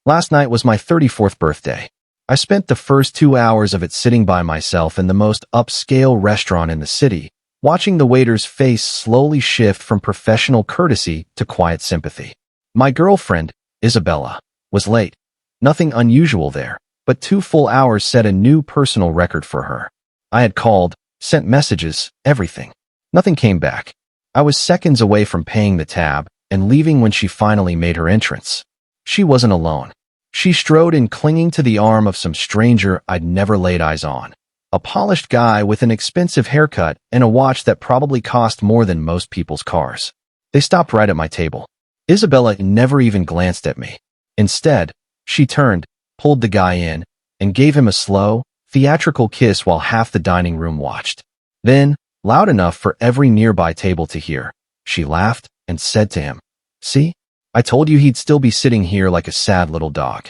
Last night was my 34th birthday. I spent the first 2 hours of it sitting by myself in the most upscale restaurant in the city, watching the waiter's face slowly shift from professional courtesy to quiet sympathy. My girlfriend, Isabella, was late. Nothing unusual there, but 2 full hours set a new personal record for her. I had called, sent messages, everything. Nothing came back. I was seconds away from paying the tab and leaving when she finally made her entrance. She wasn't alone. She strode in clinging to the arm of some stranger I'd never laid eyes on. A polished guy with an expensive haircut and a watch that probably cost more than most people's cars. They stopped right at my table. Isabella never even glanced at me. Instead, she turned, pulled the guy in, and gave him a slow, theatrical kiss while half the dining room watched. Then, loud enough for every nearby table to hear, she laughed and said to him, "See? I told you he'd still be sitting here like a sad little dog."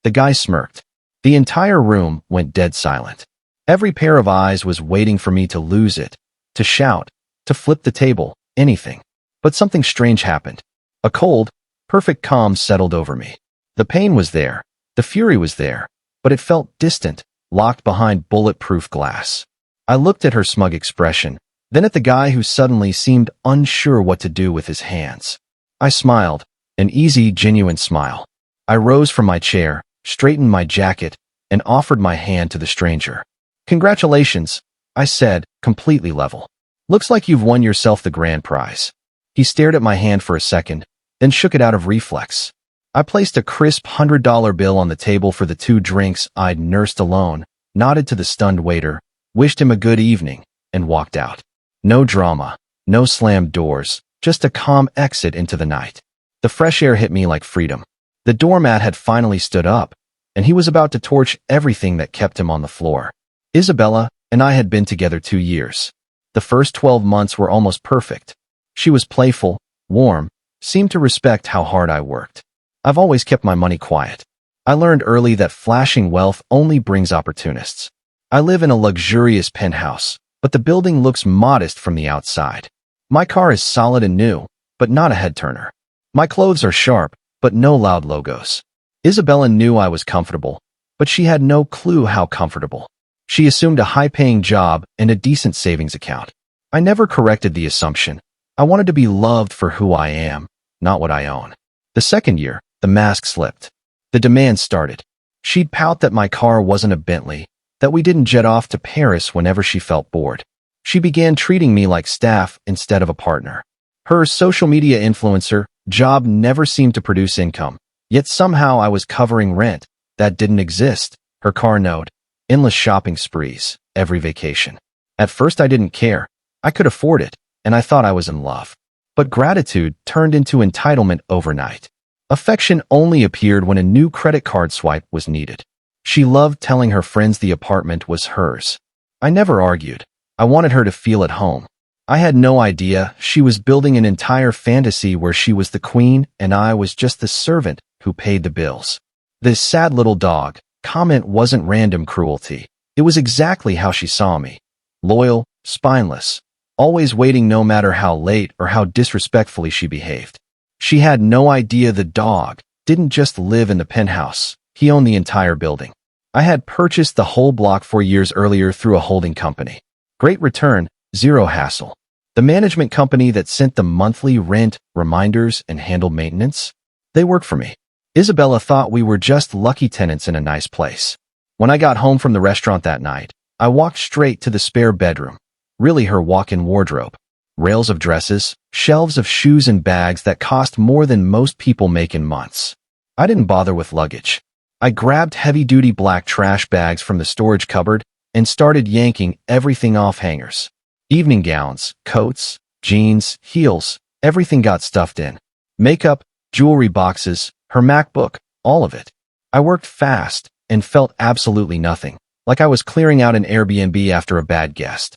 The guy smirked. The entire room went dead silent. Every pair of eyes was waiting for me to lose it, to shout, to flip the table, anything. But something strange happened. A cold, perfect calm settled over me. The pain was there, the fury was there, but it felt distant, locked behind bulletproof glass. I looked at her smug expression, then at the guy who suddenly seemed unsure what to do with his hands. I smiled, an easy, genuine smile. I rose from my chair, straightened my jacket, and offered my hand to the stranger. "Congratulations," I said, completely level. "Looks like you've won yourself the grand prize." He stared at my hand for a second, then shook it out of reflex. I placed a crisp $100 bill on the table for the 2 drinks I'd nursed alone, nodded to the stunned waiter, wished him a good evening, and walked out. No drama, no slammed doors, just a calm exit into the night. The fresh air hit me like freedom. The doormat had finally stood up, and he was about to torch everything that kept him on the floor. Isabella and I had been together 2 years. The first 12 months were almost perfect. She was playful, warm, seemed to respect how hard I worked. I've always kept my money quiet. I learned early that flashing wealth only brings opportunists. I live in a luxurious penthouse, but the building looks modest from the outside. My car is solid and new, but not a head-turner. My clothes are sharp, but no loud logos. Isabella knew I was comfortable, but she had no clue how comfortable. She assumed a high-paying job and a decent savings account. I never corrected the assumption. I wanted to be loved for who I am, not what I own. The second year, the mask slipped. The demands started. She'd pout that my car wasn't a Bentley, that we didn't jet off to Paris whenever she felt bored. She began treating me like staff instead of a partner. Her social media influencer job never seemed to produce income, yet somehow I was covering rent that didn't exist, her car note, endless shopping sprees, every vacation. At first I didn't care. I could afford it, and I thought I was in love. But gratitude turned into entitlement overnight. Affection only appeared when a new credit card swipe was needed. She loved telling her friends the apartment was hers. I never argued. I wanted her to feel at home. I had no idea she was building an entire fantasy where she was the queen and I was just the servant who paid the bills. This sad little dog comment wasn't random cruelty. It was exactly how she saw me. Loyal, spineless, always waiting no matter how late or how disrespectfully she behaved. She had no idea the dog didn't just live in the penthouse. He owned the entire building. I had purchased the whole block 4 years earlier through a holding company. Great return, zero hassle. The management company that sent the monthly rent, reminders, and handled maintenance, they worked for me. Isabella thought we were just lucky tenants in a nice place. When I got home from the restaurant that night, I walked straight to the spare bedroom, really her walk-in wardrobe. Rails of dresses, shelves of shoes and bags that cost more than most people make in months. I didn't bother with luggage. I grabbed heavy-duty black trash bags from the storage cupboard and started yanking everything off hangers. Evening gowns, coats, jeans, heels, everything got stuffed in. Makeup, jewelry boxes, her MacBook, all of it. I worked fast and felt absolutely nothing, like I was clearing out an Airbnb after a bad guest.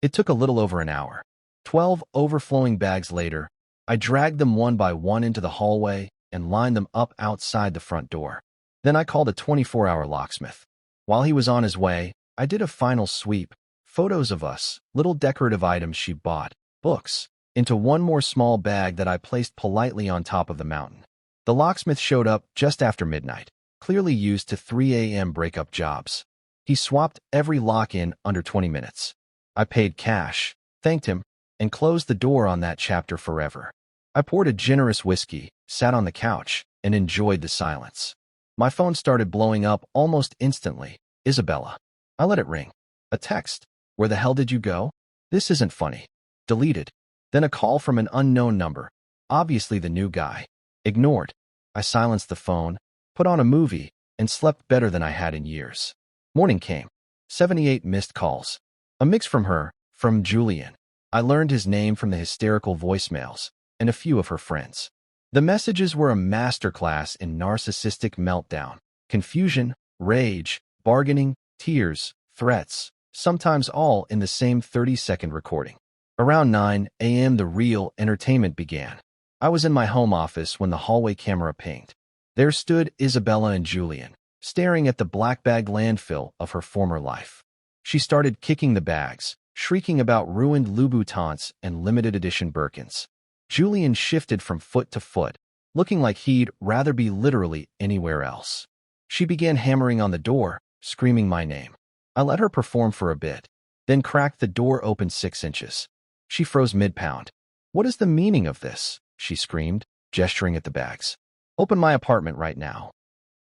It took a little over an hour. 12 overflowing bags later, I dragged them one by one into the hallway and lined them up outside the front door. Then I called a 24-hour locksmith. While he was on his way, I did a final sweep, photos of us, little decorative items she bought, books, into one more small bag that I placed politely on top of the mountain. The locksmith showed up just after midnight, clearly used to 3 a.m. breakup jobs. He swapped every lock in under 20 minutes. I paid cash, thanked him, and closed the door on that chapter forever. I poured a generous whiskey, sat on the couch, and enjoyed the silence. My phone started blowing up almost instantly. Isabella. I let it ring. A text. Where the hell did you go? This isn't funny. Deleted. Then a call from an unknown number. Obviously the new guy. Ignored. I silenced the phone, put on a movie, and slept better than I had in years. Morning came. 78 missed calls. A mix from her, from Julian. I learned his name from the hysterical voicemails, and a few of her friends. The messages were a masterclass in narcissistic meltdown, confusion, rage, bargaining, tears, threats, sometimes all in the same 30-second recording. Around 9 a.m. the real entertainment began. I was in my home office when the hallway camera pinged. There stood Isabella and Julian, staring at the black-bag landfill of her former life. She started kicking the bags, shrieking about ruined Louboutins and limited-edition Birkins. Julian shifted from foot to foot, looking like he'd rather be literally anywhere else. She began hammering on the door, screaming my name. I let her perform for a bit, then cracked the door open 6 inches. She froze mid-pound. "What is the meaning of this?" she screamed, gesturing at the bags. "Open my apartment right now."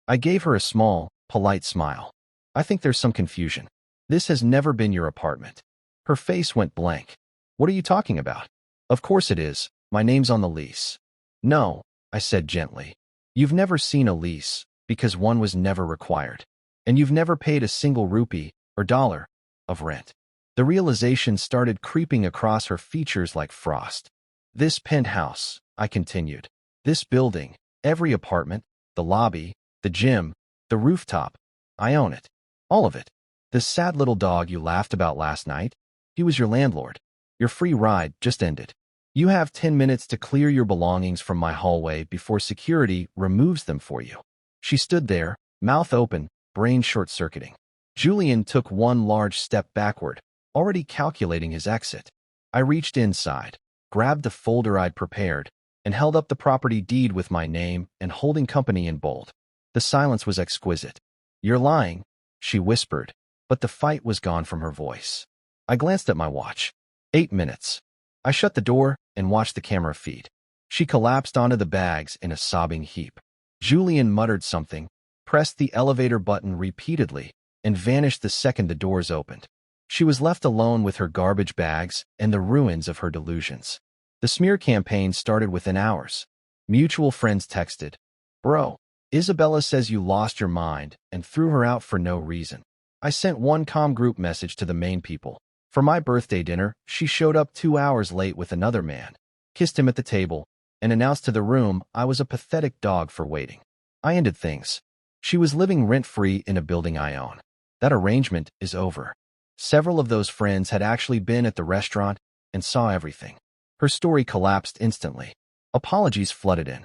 I gave her a small, polite smile. "I think there's some confusion. This has never been your apartment." Her face went blank. "What are you talking about?" "Of course it is. My name's on the lease." "No," I said gently. "You've never seen a lease, because one was never required. And you've never paid a single rupee, or dollar, of rent." The realization started creeping across her features like frost. "This penthouse," I continued. "This building, every apartment, the lobby, the gym, the rooftop, I own it. All of it. The sad little dog you laughed about last night, he was your landlord. Your free ride just ended. You have 10 minutes to clear your belongings from my hallway before security removes them for you." She stood there, mouth open, brain short-circuiting. Julian took one large step backward, already calculating his exit. I reached inside, grabbed the folder I'd prepared, and held up the property deed with my name and holding company in bold. The silence was exquisite. "You're lying," she whispered, but the fight was gone from her voice. I glanced at my watch. 8 minutes. I shut the door and watched the camera feed. She collapsed onto the bags in a sobbing heap. Julian muttered something, pressed the elevator button repeatedly, and vanished the second the doors opened. She was left alone with her garbage bags and the ruins of her delusions. The smear campaign started within hours. Mutual friends texted, "Bro, Isabella says you lost your mind and threw her out for no reason." I sent one comm group message to the main people. For my birthday dinner, she showed up 2 hours late with another man, kissed him at the table, and announced to the room I was a pathetic dog for waiting. I ended things. She was living rent-free in a building I own. That arrangement is over. Several of those friends had actually been at the restaurant and saw everything. Her story collapsed instantly. Apologies flooded in.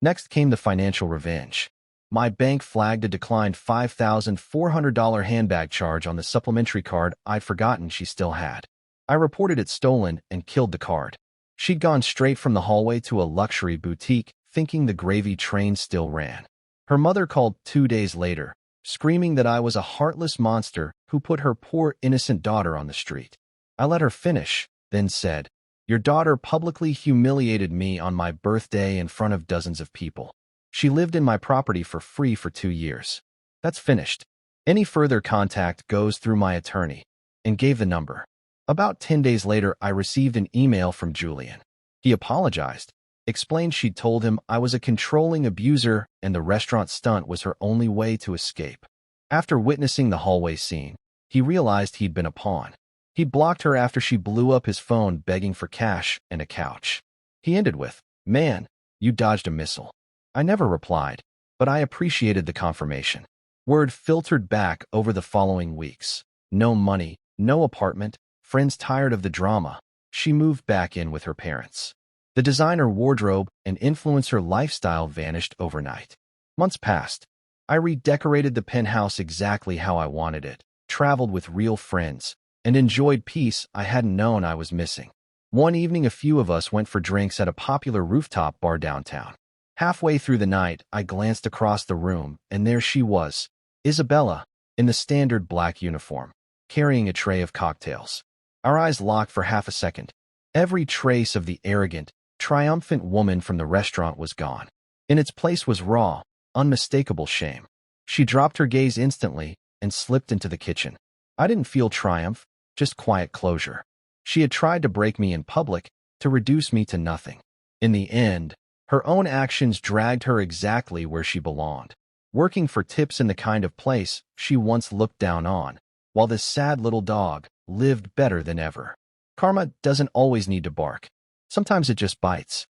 Next came the financial revenge. My bank flagged a declined $5,400 handbag charge on the supplementary card I'd forgotten she still had. I reported it stolen and killed the card. She'd gone straight from the hallway to a luxury boutique, thinking the gravy train still ran. Her mother called 2 days later, screaming that I was a heartless monster who put her poor innocent daughter on the street. I let her finish, then said, "Your daughter publicly humiliated me on my birthday in front of dozens of people. She lived in my property for free for 2 years. That's finished. Any further contact goes through my attorney," and gave the number. About 10 days later, I received an email from Julian. He apologized, explained she'd told him I was a controlling abuser and the restaurant stunt was her only way to escape. After witnessing the hallway scene, he realized he'd been a pawn. He blocked her after she blew up his phone begging for cash and a couch. He ended with, "Man, you dodged a missile." I never replied, but I appreciated the confirmation. Word filtered back over the following weeks. No money, no apartment, friends tired of the drama. She moved back in with her parents. The designer wardrobe and influencer lifestyle vanished overnight. Months passed. I redecorated the penthouse exactly how I wanted it, traveled with real friends, and enjoyed peace I hadn't known I was missing. One evening, a few of us went for drinks at a popular rooftop bar downtown. Halfway through the night, I glanced across the room, and there she was, Isabella, in the standard black uniform, carrying a tray of cocktails. Our eyes locked for half a second. Every trace of the arrogant, triumphant woman from the restaurant was gone. In its place was raw, unmistakable shame. She dropped her gaze instantly and slipped into the kitchen. I didn't feel triumph, just quiet closure. She had tried to break me in public, to reduce me to nothing. In the end, her own actions dragged her exactly where she belonged, working for tips in the kind of place she once looked down on, while this sad little dog lived better than ever. Karma doesn't always need to bark. Sometimes it just bites.